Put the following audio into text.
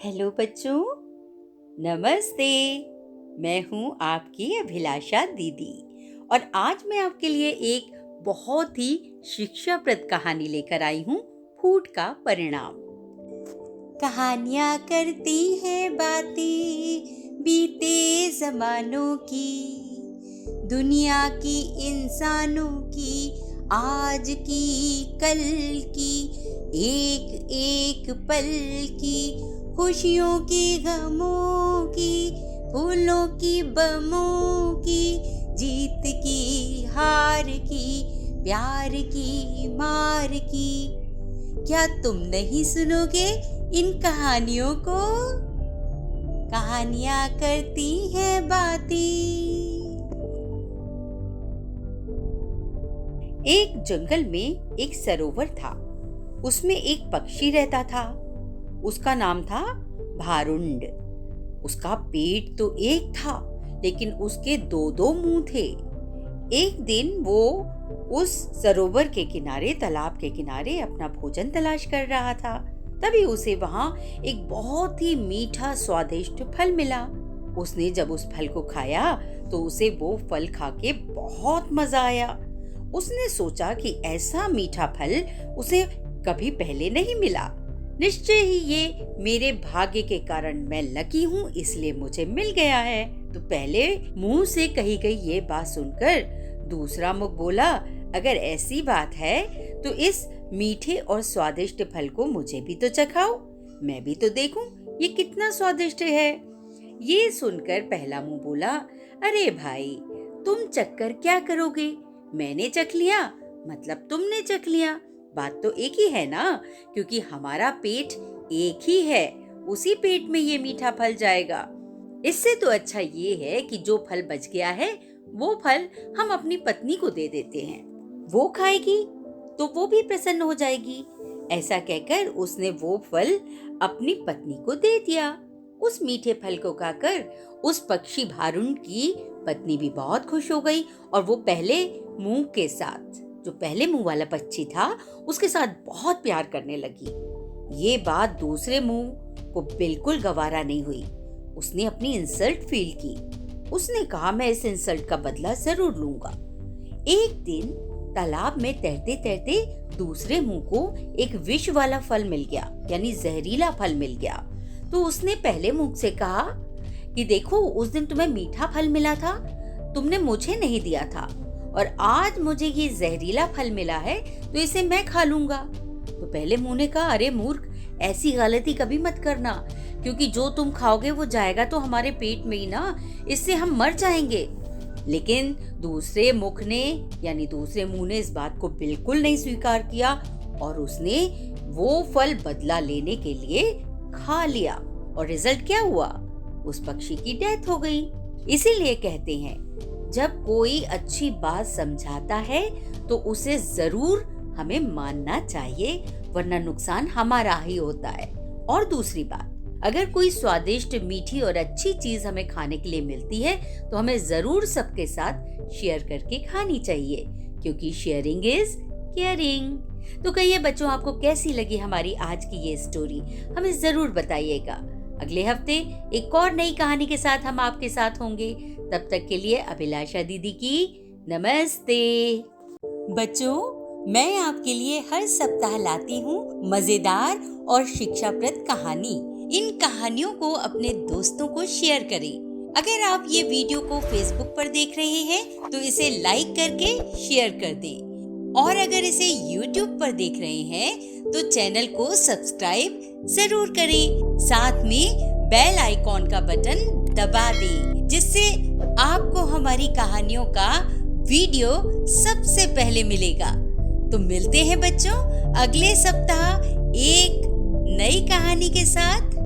Hello बच्चों, नमस्ते। मैं हूँ आपकी अभिलाषा दीदी और आज मैं आपके लिए एक बहुत ही शिक्षाप्रद कहानी लेकर आई हूँ, फूट का परिणाम। कहानियाँ करती हैं बातें बीते जमानों की, दुनिया की, इंसानों की, आज की, कल की, एक एक पल की, खुशियों की, गमों की, फूलों की, बमों की, जीत की, हार की, प्यार की, मार की। क्या तुम नहीं सुनोगे इन कहानियों को? कहानियाँ करती हैं बातें। एक जंगल में एक सरोवर था। उसमें एक पक्षी रहता था। उसका नाम था भारुंड। उसका पेट तो एक था, लेकिन उसके दो दो मुंह थे। एक दिन वो उस सरोवर के किनारे, तालाब के किनारे अपना भोजन तलाश कर रहा था। तभी उसे वहां एक बहुत ही मीठा स्वादिष्ट फल मिला। उसने जब उस फल को खाया तो उसे वो फल खाके बहुत मजा आया। उसने सोचा कि ऐसा मीठा फल उसे कभी पहले नहीं मिला। निश्चय ही ये मेरे भाग्य के कारण, मैं लकी हूँ इसलिए मुझे मिल गया है। तो पहले मुंह से कही गई ये बात सुनकर दूसरा मुख बोला, अगर ऐसी बात है तो इस मीठे और स्वादिष्ट फल को मुझे भी तो चखाओ, मैं भी तो देखूं ये कितना स्वादिष्ट है। ये सुनकर पहला मुंह बोला, अरे भाई, तुम चखकर क्या करोगे? मैंने चख लिया मतलब तुमने चख लिया, बात तो एक ही है ना, क्योंकि हमारा पेट एक ही है, उसी पेट में ये मीठा फल जाएगा। इससे तो अच्छा ये है कि जो फल बच गया है वो फल हम अपनी पत्नी को दे देते हैं, वो खाएगी तो वो भी प्रसन्न हो जाएगी। ऐसा कहकर उसने वो फल अपनी पत्नी को दे दिया। उस मीठे फल को खाकर उस पक्षी भारुंड की पत्नी भी बहुत खुश हो गई और वो पहले मुंह के साथ, जो पहले मुंह वाला पक्षी था, उसके साथ बहुत प्यार करने लगी। ये बात दूसरे मुंह को बिल्कुल गवारा नहीं हुई। उसने अपनी इंसल्ट फील की। उसने कहा, मैं इस इंसल्ट का बदला जरूर लूंगा। एक दिन तालाब में तैरते तैरते दूसरे मुंह को एक विष वाला फल मिल गया, यानी जहरीला फल मिल गया। तो उसने पहले मुंह से कहा कि देखो, उस दिन तुम्हें मीठा फल मिला था, तुमने मुझे नहीं दिया था, और आज मुझे ये जहरीला फल मिला है तो इसे मैं खा लूंगा। तो पहले मुंह ने कहा, अरे मूर्ख, ऐसी गलती कभी मत करना, क्योंकि जो तुम खाओगे वो जाएगा तो हमारे पेट में ही ना, इससे हम मर जाएंगे। लेकिन दूसरे मुख ने, यानी दूसरे मुंह ने इस बात को बिल्कुल नहीं स्वीकार किया और उसने वो फल बदला लेने के लिए खा लिया। और रिजल्ट क्या हुआ? उस पक्षी की डेथ हो गई। इसीलिए कहते हैं, जब कोई अच्छी बात समझाता है तो उसे जरूर हमें मानना चाहिए, वरना नुकसान हमारा ही होता है। और दूसरी बात, अगर कोई स्वादिष्ट, मीठी और अच्छी चीज हमें खाने के लिए मिलती है तो हमें जरूर सबके साथ शेयर करके खानी चाहिए, क्योंकि शेयरिंग इज केयरिंग। तो कहिए बच्चों, आपको कैसी लगी हमारी आज की ये स्टोरी? हमें जरूर बताइएगा। अगले हफ्ते एक और नई कहानी के साथ हम आपके साथ होंगे। तब तक के लिए अभिलाषा दीदी की नमस्ते। बच्चों, मैं आपके लिए हर सप्ताह लाती हूँ मजेदार और शिक्षाप्रद कहानी। इन कहानियों को अपने दोस्तों को शेयर करें। अगर आप ये वीडियो को फेसबुक पर देख रहे हैं तो इसे लाइक करके शेयर कर दें, और अगर इसे यूट्यूब पर देख रहे हैं तो चैनल को सब्सक्राइब जरूर करें। साथ में बेल आइकॉन का बटन दबा दें, जिससे आपको हमारी कहानियों का वीडियो सबसे पहले मिलेगा। तो मिलते हैं बच्चों अगले सप्ताह एक नई कहानी के साथ।